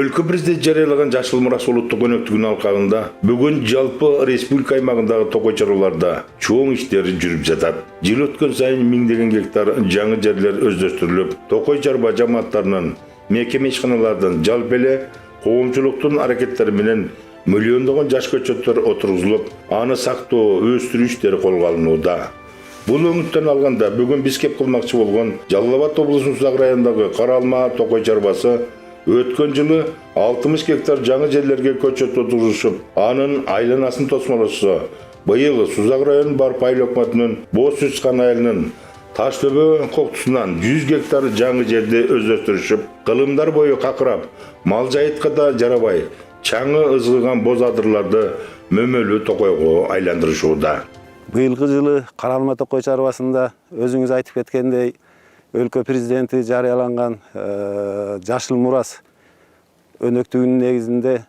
Өлкө президенти жарыялаган Жашыл Мурас улуттук өнөктүгүнүн алкагында бүгүн жалпы республика аймагындагы токой чарууларда чоң иштер жүрүп жатат. Жыл өткөн сайын миңдеген гектар жаңы жерлер өздөштүрүлүп, токой чарба жамааттарынын, мекеме ишканалардын, жалпы эле коомчулуктун аракеттери менен миллиондогон жаш көчөттөр отургузулуп, аны сактоо, өстүрүү иштери колго алынууда. Бул өңүттөн алганда бүгүн биз кеп кылмакчы болгон Жалал Абад облусунун Сузак районундагы Кара Алма токой чарбасы өткөн жылы 60 гектар жаңы жерлерге көчөт отургузушуп, анын айланасын тосмолошсо, быйыл Сузак районунун Барпы айыл өкмөтүнүн Боз Чычкан айылынын Таштөбө коктусунан 100 гектар жаңы жерди өздөштүрүшүп, кылымдар бою какырап, мал жайытка да жарабай, чаңы ызгыган боз адырларды мөмөлүү токойго айландырышууда. Быйылгы жылы Кара Алма токой чарбасында өзүңүз айтып кеткендей, өлкө президенти жарыяланган Жашыл Мурас өнөктүгүнүн негизинде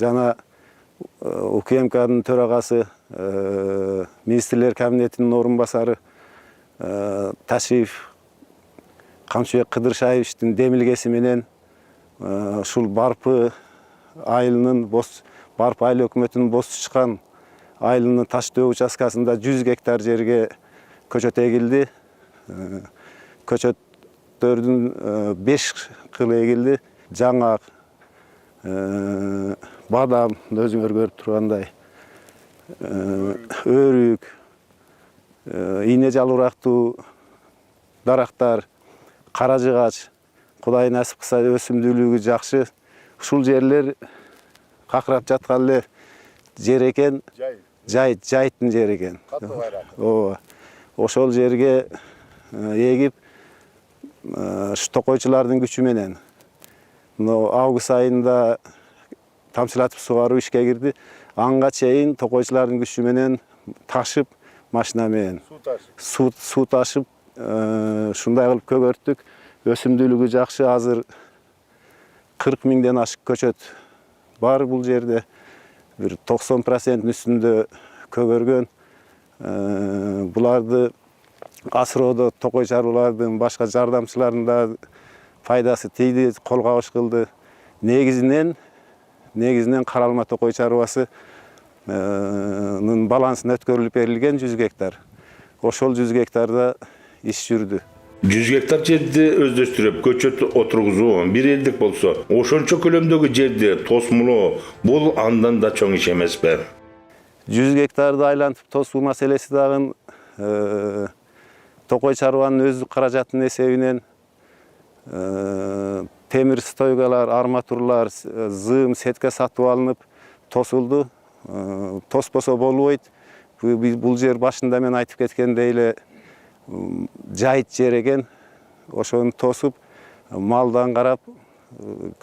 жана УКМКнын төрагасы, министрлер кабинетинин орун басары Ташиев Камчыбек Кыдыршаевичтин демилгеси менен ушул Барпы айылынын Барпы айыл өкмөтүнүн Боз Чычкан айылынын Таштөбө участкасында 100 гектар жерге көчөт эгилди. Көчөттөрдүн 5 кылы эгилди. Жаңак, бадам, өзүңөр көрүп тургандай, өрүк, ийне жалбырактуу дарактар, кара жыгач, Кудай насип кылса өсүмдүүлүгү жакшы. Ушул жерлер какырап жаткан эле жер экен. Жайыттын жери экен. Ооба. Ошол жерге эгип, токойчулардын күчү менен август айында тамчылатып сугаруу ишке кирди. Анга чейин токойчулардын күчү менен ташып, машина менен суу ташып, ушундай кылып көгөрттүк. Өсүмдүүлүгү жакшы, азыр 40 миңден ашык көчөт бар бул жерде. Bir 90% üstünde kөгөргөн. Буларды асыроодо токой чарбалардын башка жардамчыларынын да пайдасы тийди, колго кылды. Негизинен Кара Алма токой чарбасынын балансына өткөрүлүп берилген 100 гектар. Ошол 100 гектарда иш жүрдү. 100 гектар жерди өздөштүрүп, көчөт отургузуу бир элдик болсо, ошончо көлөмдөгү жерди тосмулоо бул андан да чоң иш эмеспи? 100 гектарды айлантып тосуу маселеси дагы токой чарбанын өздүк каражатынын эсебинен темир стойгалар, арматурлар, зыым, сетка сатып алынып тосулду. Тоспосо болбойт. Бул жер башында мен айтып кеткендей эле жайыт жер экен. Ошону тосуп, малдан карап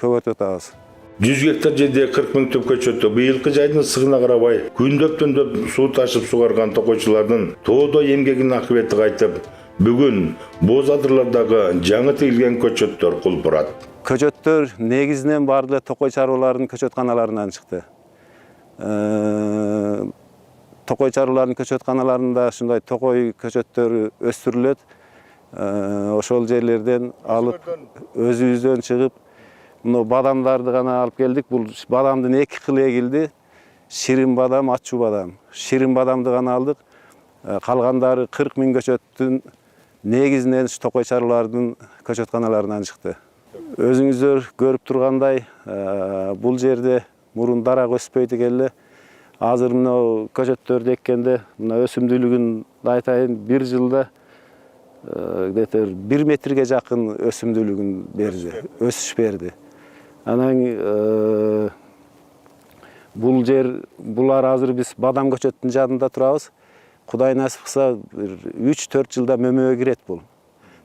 көгөртүп атабыз. 100 гектар жерде 40 миң түп көчөттү быйылкы жайдын сыгына карабай, күндөп-түндөп суу ташып сугарган токойчулардын тоодо эмгегинин акыбети кайтып, бүгүн боз адырлардагы жаңы тигилген көчөттөр кулпурат. Көчөттөр негизинен баары эле токой чарбалардын көчөтканаларынан чыкты. Токой чарбалардын көчөтканаларында ушундай токой көчөттөрү өстүрүлөт. Ошол жерлерден алып, өзүбүздөн чыгып, мына бадамдарды гана алып келдик. Бул бадамдын 2 кылы эгилди. Ширин бадам, ачуу бадам. Ширин бадамды гана алдык. Калгандары 40 миң көчөттүн негизинен токой чарбалардын көчөтканаларынан чыкты. Өзүңүздөр көрүп тургандай, бул жерде мурун дарак өспөйт экен эле. Азыр мына көчөттөрдү эккенде, мына өсүмдүүлүгүн айтайын, бир жылда 1 метрге жакын өсүмдүүлүгүн берди, өсүш берди. Анан булар азыр биз бадам көчөттүн жанында турабыз. Кудай насип кылса 3-4 жылда мөмөөгө кирет бул.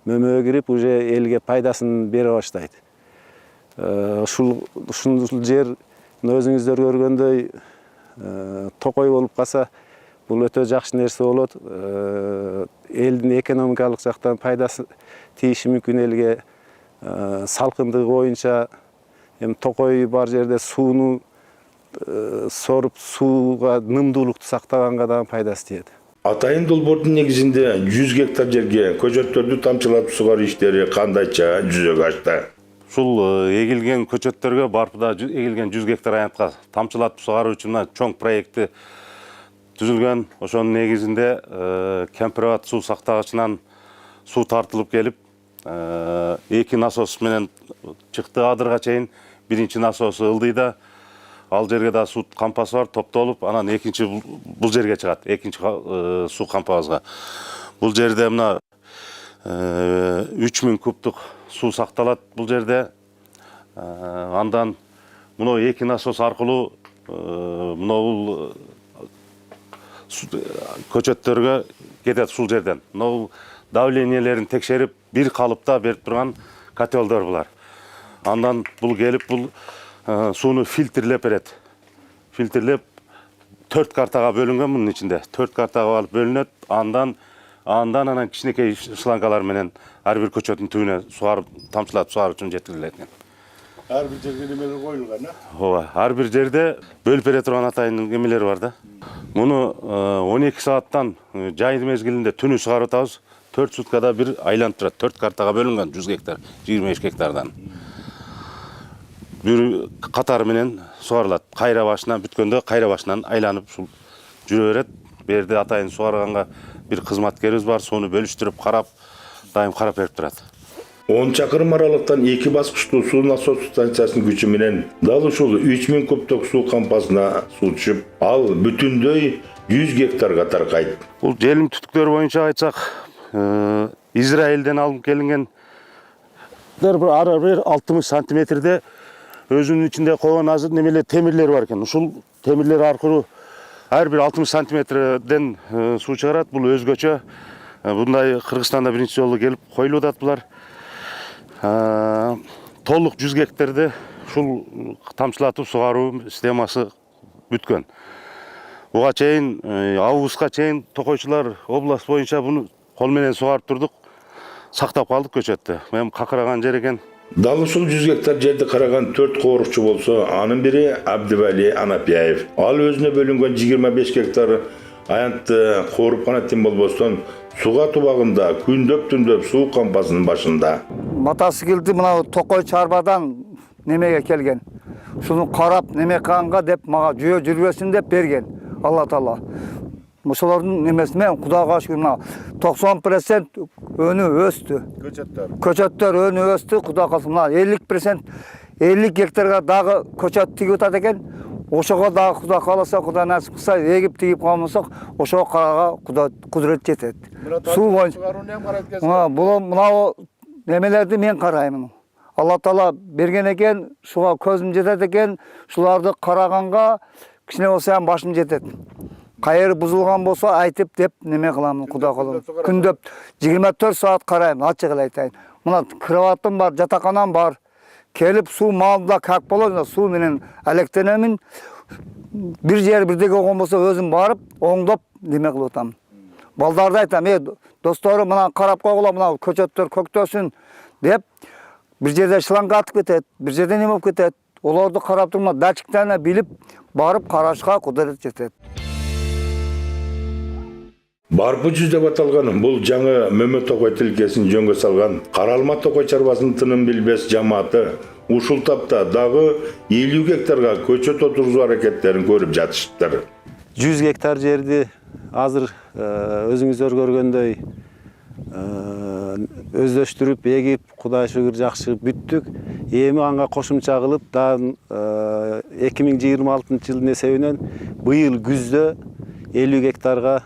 Мөмөөгө кирип, уже элге пайдасын бере баштайт. Ушул жер өзүңүздөр көргөндөй токой болуп калса, бул өтө жакшы нерсе болот. Элдин экономикалык жактан пайдасы тийиши мүмкүн элге. Салкындыгы боюнча, токой бар жерде сууну соруп, сууга нымдуулукту сактаганга да пайдасы тиет. Атайын долбоордун негизинде 100 гектар жерге көчөттөрдү тамчылап сугаруу иштери кандайча жүзөгө ашты? Ушул эгилген көчөттөргө Барпыда эгилген 100 гектар аянтка тамчылатып сугаруу үчүн чоң проекти түзүлгөн. Ошонун негизинде Кемпирабад суу сактагычынан суу тартылып келип, 2 насос менен чыкты адырга чейин. Биринчи насосу Ылдыйда, ал жерге да суу кампасы бар, топтолуп, анан экинчи бул жерге чыгат, экинчи суу кампабызга. Бул жерде мына 3000 кубтук суу сакталат бул жерде. Андан мына 2 насос аркылуу мына көчөттөргө кетет ушул жерден. Мына давлениелерин текшерип, бир калыпта берип турган котелдор булар. Андан бул келип, бул сууну фильтрлеп берет. Фильтрлеп 4 картага бөлүнгөн мунун ичинде. 4 картага алып бөлүнөт. Андан кичинекей шлангалар менен ар бир көчөттүн түбүнө сугарып, тамчылатып сугаруу үчүн жеткирилет экен. Ар бир жерге немелер коюлган, Ооба, ар бир жерде бөлүп бере турган атайын эмелер бар да. Муну 12 сааттан жай мезгилинде түнү сугарып атабыз. 4 суткада бир айланып турат. 4 картага бөлүнгөн 100 гектар, 25 гектардан. Бир катары менен сугарылат. Кайра башынан бүткөндө кайра башынан айланып ушул жүрө берет. Берди атайын сугарганга бир кызматкерибиз бар, сууну бөлүштүрүп карап, дайым карап берип турат. 10 чакырым аралыктан 2 баскычтуу суу насос станциясынын күчү менен дал ушул 3000 кубтук суу кампасына суу түшүп, ал бүтүндөй 100 гектарга таркайт. Бул желим түтүктөр боюнча айтсак, Израилден алып келинген ар бир 60 сантиметрде өзүнүн ичинде койгон азыр немелер темирлер бар экен. Ушул темирлер аркылуу ар бир 60 сантиметрден суу чыгарат. Бул өзгөчө. Bunday Kırgızistan'da birinci yolu gelip koyulu dattılar. Толық 100 гектарды шул тамчылатып сугаруу системасы бүткөн. Буга чейин августка чейин токойчулар область боюнча буну кол менен сугарып турдук. Сактап калдык көчөттү. Мен какыраган жер экен. Дал ушул 100 гектар жерди караган 4 коорукчу болсо, анын бири Абдывали Анапияев. Ал өзүнө бөлүнгөн 25 гектар аянтты кооруп гана тим болбостон суга тубагында күндөп-түндөп суу кампасынын башында. Матасы келди мына Токой чарбадан немеге келген. Шуну карап неме канга деп мага жөө жүрбөсүн деп берген. Алла Таала. Ошолордун немесимен Кудайга шүгүр мына 90% өнү өстү. Көчөттөр өнү өстү. Кудай калса мына 50% 50 гектарга дагы көчөт тигип атат экен. Ошого дагы Кудай кааласа, Кудай насип кылса, эгип тигип калмасак, ошого карага Кудай кудурет жетет. Суу боюнча мына немелерди мен карайм. Алла Таала берген экен, шуга көзүм жетет экен, шуларды караганга кичине болсо ham башым жетет. Кайыр бузулган болсо айтып деп неме кылам, Кудай калса. Күндөп 24 саат карайм, ачык эле айтайын. Мына кроватым бар, жатаканам бар. Келип суу малда как болот, суу менен алектенемин. Бир жер бирдеге болгон болсо өзүм барып, оңдоп неме кылып атам. Балдарды айтам, досторум мына карап койгула, мына көчөттөр көктөсүн деп бир жерде шланга атып кетет, бир жерде неме болуп кетет. Олорду карап турма, датчиктерине билип барып карашка кудурет жетет. Барпы жүз деп аталган бул жаңы Мөмөт Токой тилкесин жөнгө салган Каралма Токой чарбасынын тыным билбес жамааты ушул тапта дагы 50 гектарга көчөт отургузуу аракеттерин көрүп жатышыптыр. 100 гектар жерди азыр өзүңүздөр көргөндөй өздөштүрүп, эгип, Кудай шүгүр жакшы бүттүк. Эми анга кошумча кылып, 2026 жылдын эсебинен быйыл күздө 50 гектарга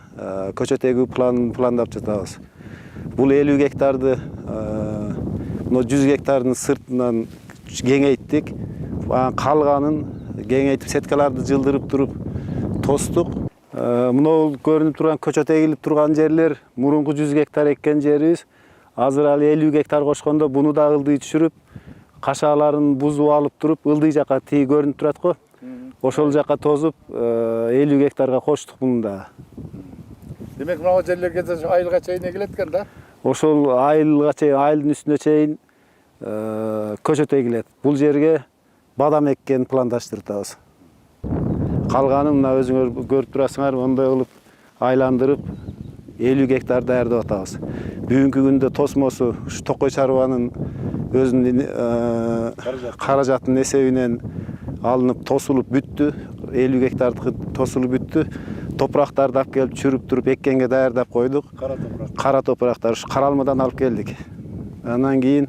көчөт эгүү пландап жатабыз. Бул 50 гектарды 100 гектардын сыртынан кеңейттик. Калганын кеңейтип сеткаларды жылдырып туруп тостук. Мына көрүнүп турган көчөт эгилип турган жерлер мурунку 100 гектар эккен жерибиз. Азыр ал 50 гектар кошкондо буну да ылдый түшүрүп, кашаларын бузуп алып туруп, ылдый жака тиги көрүнүп турат го. Ошол жака тозуп 50 гектарга коштук буну да. Демек мына жерлерге айылга чейин эгилет экен да? Ошол айылга чейин, айылдын үстүнө чейин көчөт эгилет. Бул жерге бадам эккен планташтыртабыз. Калганын мына өзүңөр көрүп турасыңар, мондой кылып айландырып 50 гектар даярдап атабыз. Бүгүнкү күндө тосмосу ушу Токой чарбанын өзүнүн каражатынын эсебинен алынып тосулуп бүттү. 50 гектардыкы тосулуп бүттү. Топурактарды алып келип чүрүп туруп эккенге даярдап койдук. Кара топурактар ушу Каралмадан алып келдик. Андан кийин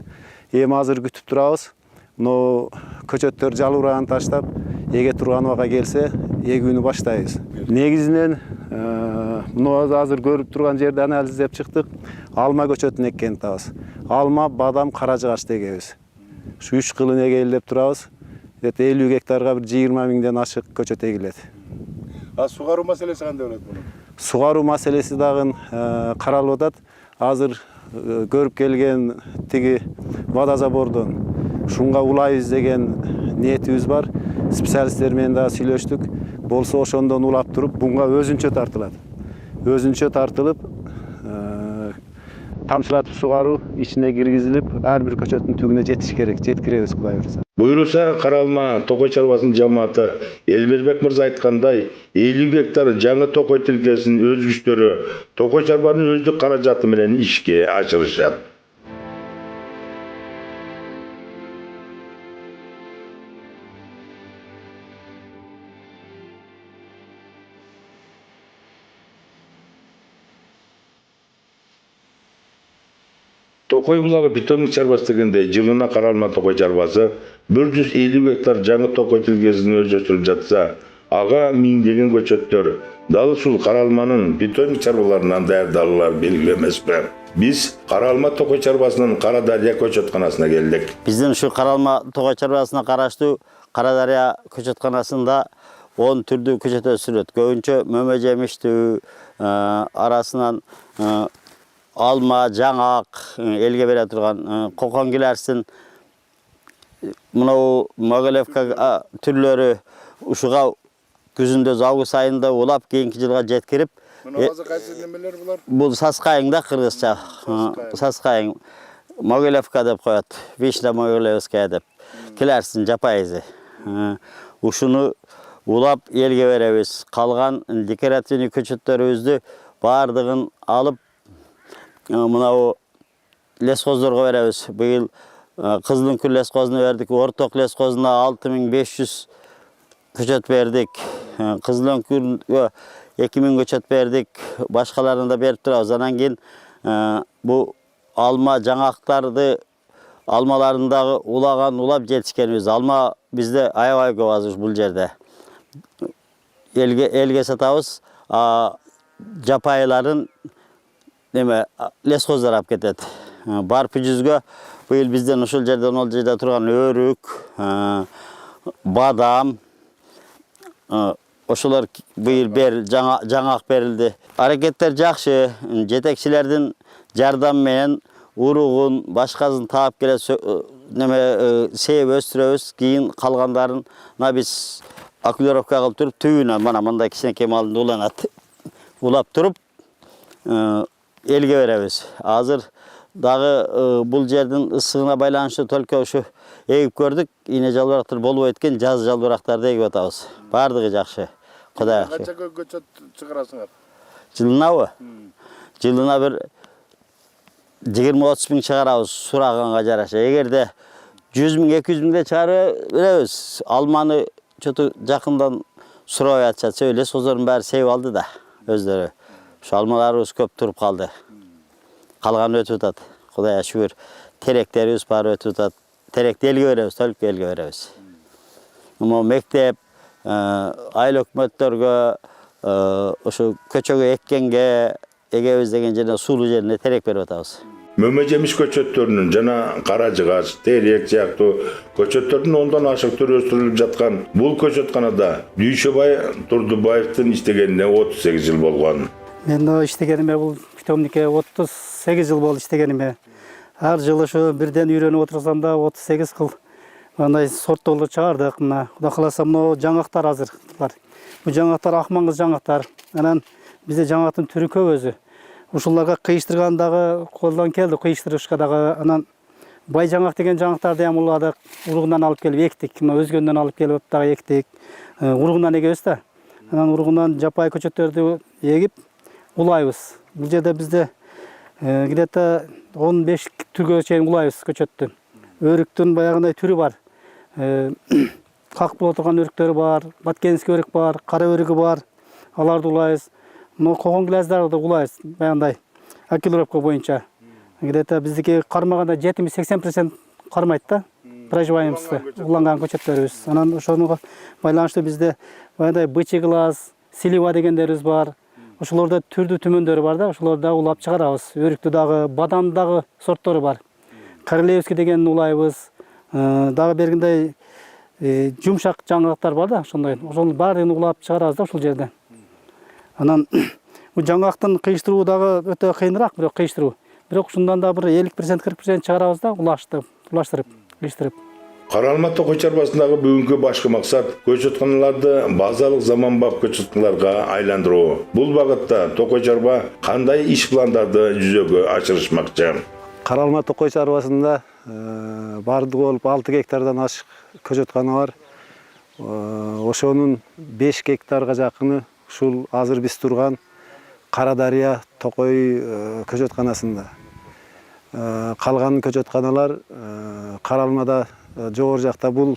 эми азыр күтүп турабыз. Мына көчөттөр жалбыраган таштап, эге турган убакка келсе, эгүүнү баштайбыз. Негизинен мына азыр көрүп турган жерде анализ деп чыктык. Алма көчөтүн эккенин табыз. Алма, бадам, каражыгаш эгебиз. Ушу 3 кылын эгелеп турабыз. 50 гектарга бир 20 миңден ашык көчөт эгилет. Сугаруу маселеси кандай болот муну? Сугаруу маселеси дагы каралып атат. Азыр көрүп келген тиги водозабордон шунга улайбыз деген ниетибиз бар. Специалисттер менен дагы сүйлөштүк. Болсо ошондон улап туруп, буга өзүнчө тартылат. Өзүнчө тартылып, тамчылатып сугаруу ичине киргизилип, ар бир көчөттүн түбүнө жетиш керек. Жеткиребиз Кудай буйрса. Буйруса Каралма Токой чарбасынын жамааты Элбербек мырза айткандай 50 гектар жаңы Токой тилкесинин өзгүчтөрү Токой чарбанын өздүк каражаты менен ишке ашырышат. Токой булагы питомник чарбасы дегенде жылына Каралма Токой чарбасы 150 гектар жаңы Токой тилкесин өздөштүрүп жатса, ага миңдеген көчөттөр дал ушул Каралманын питомник чарбаларынан даярдалуулар белгилүү эмеспи? Биз Каралма Токой чарбасынын Кара Дарья көчөтканасына келдик. Биздин ушу Каралма Токой чарбасына караштуу Кара Дарья көчөтканасында 10 түрдүү көчөт өсүрүлөт. Көбүнчө мөмө жемиштүү, арасынан алма, жаңак, элге бере турган кокон килерсин, мынау Могилевка түрлөрү ушуга күзүндө август айында улап кийинки жылга жеткирип, Мына кайсы немелер булар? бул саскайың да кыргызча. Саскайың Могилевка деп коет. Вишня Могилевская деп. Килерсин жапайызы. Ушуну улап элге беребиз. Калган декоративный көчөттөрүбүздү бардыгын алып мынау лесхоздорго беребиз. Быйыл Кызылөңкүр лесхозуна бердик. Орток лесхозуна 6500 көчөт бердик. Кызылөңкүргө 2000 көчөт бердик. Башкаларына да берип турабыз. Анан кийин бу алма жаңактарды алмаларындагы улаган улап жетишкенбиз. Алма бизде аябай көп азыр бул жерде. Элге сатабыз. Жапайларын лесхоздар алып кетет. Барпы жүзгө быйыл бизден ушул жерден ол жерде турган өрүк, бадам, ошолор быйыл жаңак берилди. Аракеттер жакшы, жетекчилердин жардамы менен уругун, башкасын таап келет, сээп өстүрөбүз. Кийин калгандарына биз окулировка кылып туруп, түбүнө мына мындай кичинекей малды уланат. Улап туруп элге беребиз. Азыр дагы бул жердин ысыгына байланыштуу только ушу эгип көрдүк. Ине жалбырактар болбойт экен, жаз жалбырактарды эгип атабыз. Бардыгы жакшы. Кудай ачы. Канча көчөт чыгарасыңар? Жылынабы? Жылына бир 20-30 миң чыгарабыз сураганга жараша. Эгерде 100 миң, 200 миңде чыгарып беребиз. Алманы чөтү жакындан сурабай атышат. Лесхоздордун баары сээп алды да өздөрү. Ушу алмаларыбыз көп туруп калды. Калган өтүп атат. Кудайга шүгүр. Теректерибиз баары өтүп атат. Теректи элге беребиз, толук элге беребиз. Мектеп, айыл өкмөттөргө, ошо көчөгө эккенге, эгебиз деген жерден суулуу жерине терек берип атабыз. Мөмө жемиш көчөттөрүнүн жана каражыгаш, терек сыяктуу көчөттөрдүн ондон ашык түрү өстүрүлүп жаткан бул көчөтканада Дүйшөбай Турдубаевдин иштегенине 38 жыл болгон. Мен иштегениме бул питомникке 38 жыл болду иштегениме. Ар жылы ушу бирден үйрөнүп отурсам да 38 кыл андай сорттолду чыгардык. Мына Кудай кааласа мына жаңактар азыр. Бул жаңактар акмаңыз жаңактар. Анан бизде жаңактын түрү көп өзү. Ушуларга кыйыштыргандагы колдон келди, кыйыштырышка дагы анан бай жаңак деген жаңактарды ham уладык. Уругунан алып келип эктик. Мына өзгөндөн алып келип дагы эктик. Уругунан эгебиз да. Анан уругунан жапай көчөттөрдү эгип улайбыз. Бул жерде бизде где-то 15 түргө чейин улайбыз көчөттү. Өрүктүн баягындай түрү бар. Как боло турган өрүктөр бар, баткенский өрүк бар, кара өрүгү бар. Аларды улайбыз. Но когон гилаздарды улайбыз баягындай окилировка боюнча. Где-то биздики кармаганда 70-80% кармайт да. Проживаемости уланган көчөттөрүбүз. Анан ошонуга байланыштуу бизде баягындай бычы глаз, силива дегендерибиз бар. Ошолордо түрдүү түмөндөрү бар да, ошолорду дагы улап чыгарабыз. Өрүктү дагы бадамдагы сорттору бар. Королевский дегенин улайбыз. Дагы бергиндей жумшак жаңгактар бар да, ошондой. Ошонун баарын улап чыгарабыз да ушул жерде. Анан бул жаңгактын кыйыштыруу дагы өтө кыйыныраак, бирок кыйыштыруу. Бирок ушундан да бир 50% 40% чыгарабыз да, улаштырып, кыйыштырып. Каралма токой чарбасындагы бүгүнкү башкы максат көчөтканаларды базалык заманбап көчөтканаларга айландыруу. Бул багытта токой чарба кандай иш пландарды жүзөгө ашырышмакчы? Каралма токой чарбасында бардыгы болуп 6 гектардан ашык көчөткана бар. Ошонун 5 гектарга жакыны ушул азыр биз турган Кара Дарыя токой көчөтканасында. Калган көчөтканалар Каралмада жогору жакта бул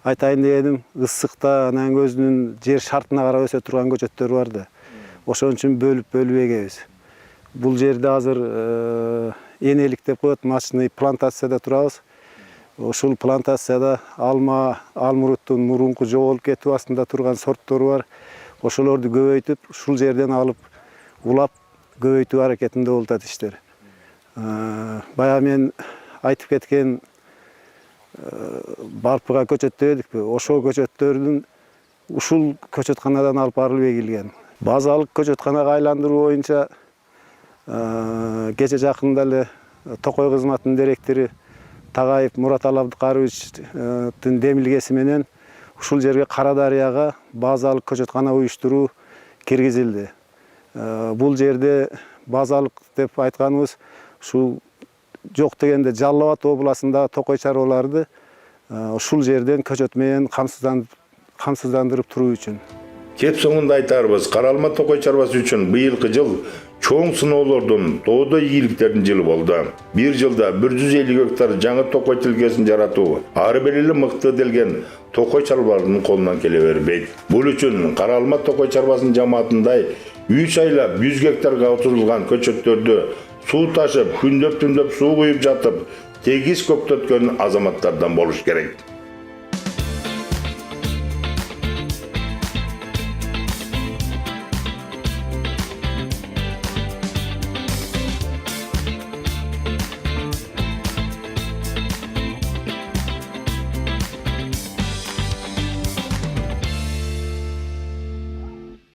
айтайын дегеним ысыкта анан өзүнүн жер шартына карап өсө турган көчөттөр бар да. Ошон үчүн бөлүп эгебиз. Бул жерде азыр энелик деп коет, машиный плантацияда турабыз. Ушул плантацияда алма, алмуруттун мурунку жоголуп кетип астында турган сорттору бар. Ошолорду көбөйтүп, ушул жерден алып улап көбөйтүү аракетинде болуп атат иштер. Баягы мен айтып кеткен барпыга көчөттөр эдикпи? Ошол көчөттөрдүн ушул көчөтканадан алып барылып эгилген. Базалык көчөтканага айландыруу боюнча кече жакында эле Токой кызматынын директору Тагаев Мураталы Абдыкаровичтин демилгеси менен ушул жерге Кара Дарыяга базалык көчөткана уюштуруу киргизилди. Бул жерде базалык деп айтканыбыз ушул жок дегенде Жалал Абад областындагы токой чарбаларды ушул жерден көчөт менен камсыздандырып туруу үчүн. Кеп соңунда айтарбыз, Каралма токой чарбасы үчүн быйылкы жыл чоң сыноолордун, тоодо ийгиликтердин жылы болду. Бир жылда 150 гектар жаңы токой тилкесин жаратуу ары бери эле мыкты делген токой чарбалардын колунан келе бербейт. Бул үчүн Каралма токой чарбасынын жамаатындай 3 айлап 100 гектарга отурулган көчөттөрдү суу ташып, күндөп-түндөп суу куюп жатып, тегиз көктөткөн азаматтардан болуш керек.